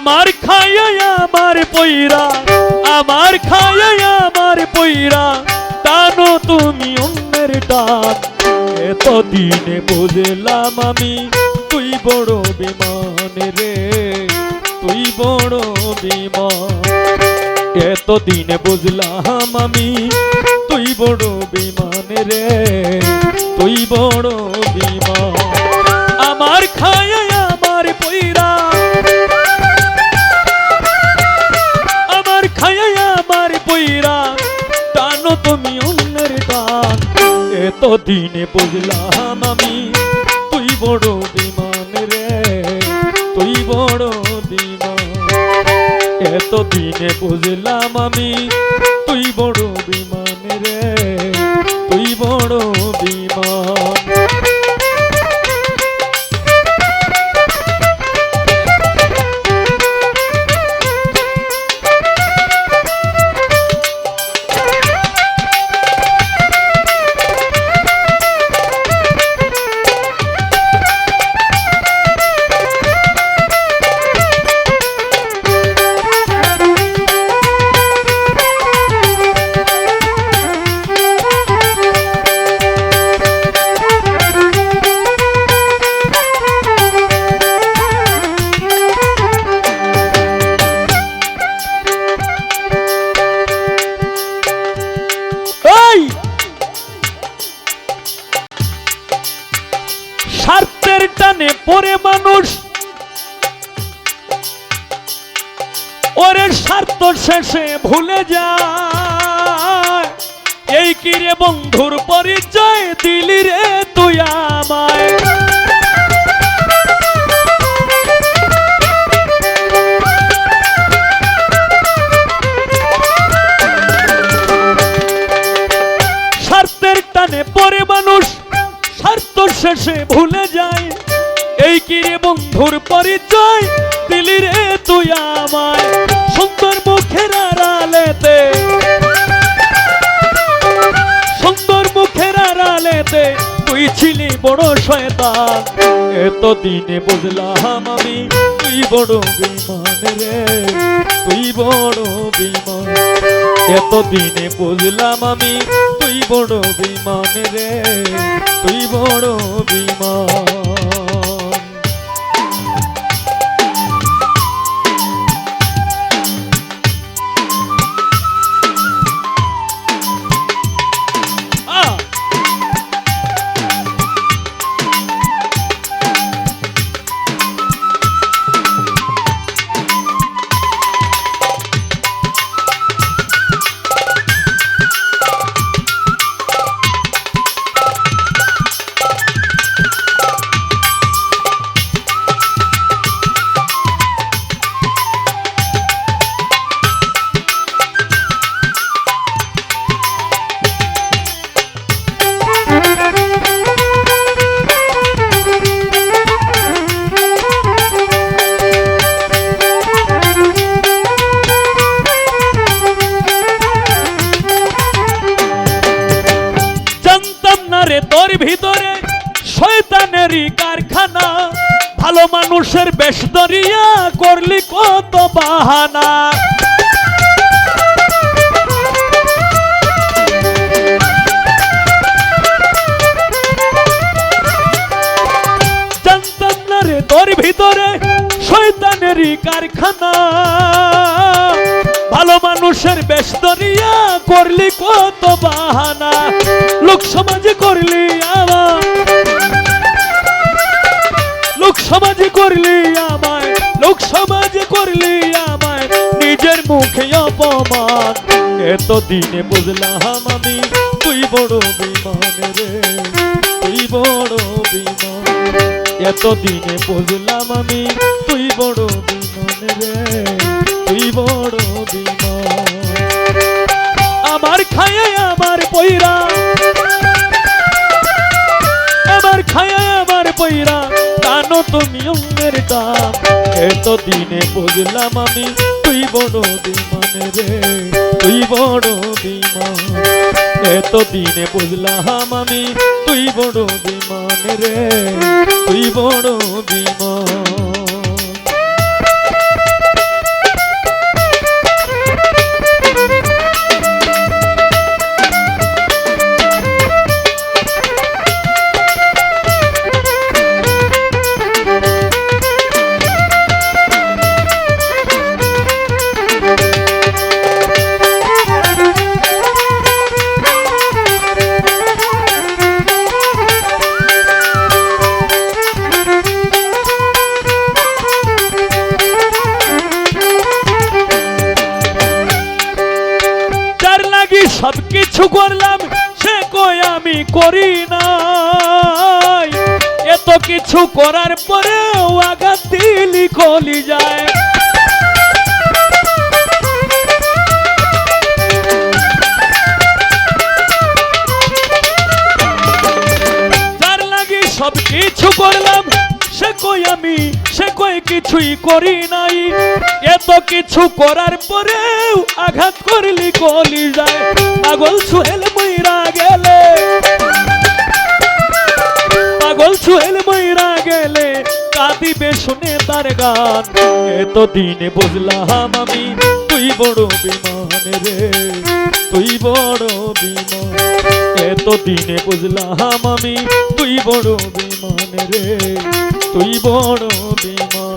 আমার খায়া আমার পইরা, আমার খায়া আমার পইরা টানো তুমি অন্যের টান। এতদিনে বুঝলাম আমি তুই বড় বেমান রে, তুই বড় বেমান। এতদিনে বুঝলাম আমি তুই বড় বেমান রে, তুই বড় বেমান। আমার খায়া আমার পইরা, আমার খায়া আমার পইরা টানো তুমি অন্যের টান। এতদিনে বুঝলাম আমি তুই বড় বেমান রে, তুই বড় বেমান। এতদিনে বুঝলাম আমি তুই বড় বেমান রে, তুই বড় বেমান। স্বার্থের টানে পড়ে মানুষ, ওরে স্বার্থ শেষে ভুলে যায়। এই কি রে বন্ধুর পরিচয় দিলি রে তুই আমায়। স্বার্থের টানে পড়ে মানুষ স্বার্থ শেষে ভুলে যায়। এই কি রে বন্ধুর পরিচয় দিলি রে তুই আমায়। সুন্দর মুখের আড়ালেতে, সুন্দর মুখের আড়ালেতে তুই ছিলি বড় শয়তান। এতদিনে বুঝলাম আমি তুই বড় বেমান রে, তুই বড় বেমান। এতদিনে বুঝলাম আমি তুই বড় বেমান রে, তুই বড় বেমান। তোর ভিতরে শয়তানেরই কারখানা, ভালো মানুষের বেশ ধরিয়া করলি কত বাহানা। জানতাম না রে তোর ভিতরে শয়তানেরই কারখানা, ভালো মানুষের বেশ ধরিয়া করলি কত বাহানা। লোক সমাজে করলি আমার, লোক সমাজে করলি আমায়, লোক সমাজে করলি আমায় নিজের মুখে অপমান। এতদিনে বুঝলাম আমি তুই বড় বেমান রে, তুই বড় বেমান। এতদিনে বুঝলাম আমি তুই বড় বেমান রে, তুই বড় বেমান। আমার খায়া আমার পইরা, আমার খায়া আমার পইরা টানো তুমি অন্যের টান। এতদিনে বুঝলাম আমি তুই বড় বেমান রে, তুই বড় বেমান। এতদিনে বুঝলাম আমি তুই বড় বেমান রে, তুই বড় বেমান। করলাম সে কই আমি করি নাই, এত কিছু করার পরেও আঘাত দিলি কলি যায়। যার লাগি সব কিছু করলাম সে কই আমি, সে কই কিছুই করি নাই, এত কিছু করার পরেও আঘাত করলি কলি যায়। পাগল সোহেল মইরা গেলে, পাগল সোহেল মইরা গেলে কাঁদিবে শুনে তার গান। এতদিনে বুঝলাম আমি তুই বড় বিমান রে, তুই বড় বিমান। এতদিনে বুঝলাম আমি তুই বড় বিমান রে, তুই বড় বিমান।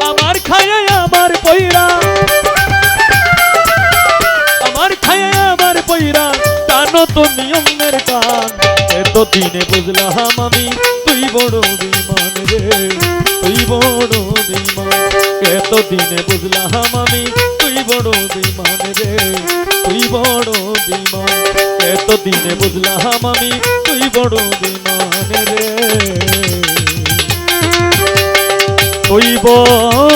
আমার খায় আমার পয়রা, আমার খায় আমার পয়রা টানো তো নিয়মের গান। এতদিনে বুঝলাম আমি তুই বড় বিমান রে, তুই বড় বিমান। এতদিনে বুঝলাম আমি তুই বড় বিমান রে, তুই বড় বিমান। এতদিনে বুঝলাম আমি তুই বড় বিমান রে, তুই বড়